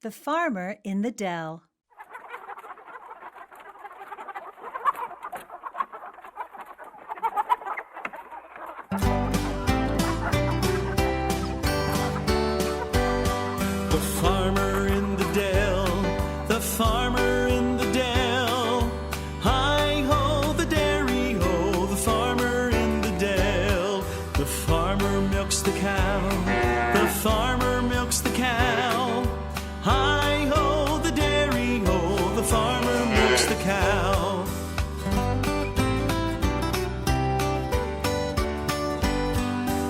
The Farmer in the Dell. The farmer in the dell, the farmer in the dell. Hi-ho, the dairy-ho, the farmer in the dell. The farmer milks the cow, the farmer milks the cow. Hi-ho, the dairy-ho, the farmer milks the cow.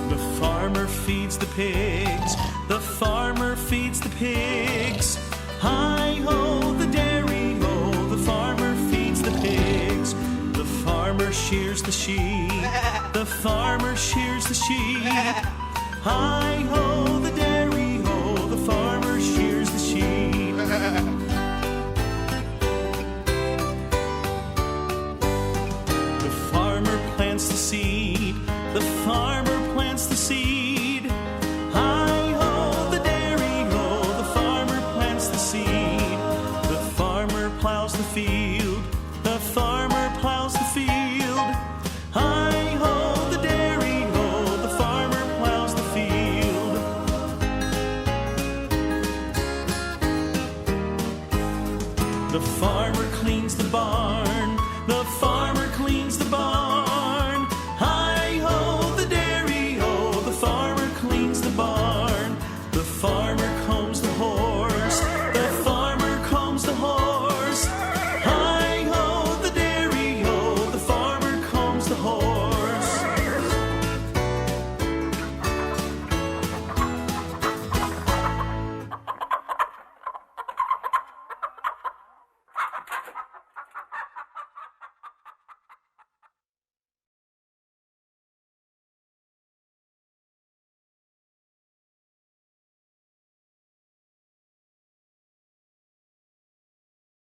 The farmer feeds the pigs, the farmer feeds the pigs. Hi-ho, the dairy-ho, the farmer feeds the pigs. The farmer shears the sheep, the farmer shears the sheep. Hi-ho, the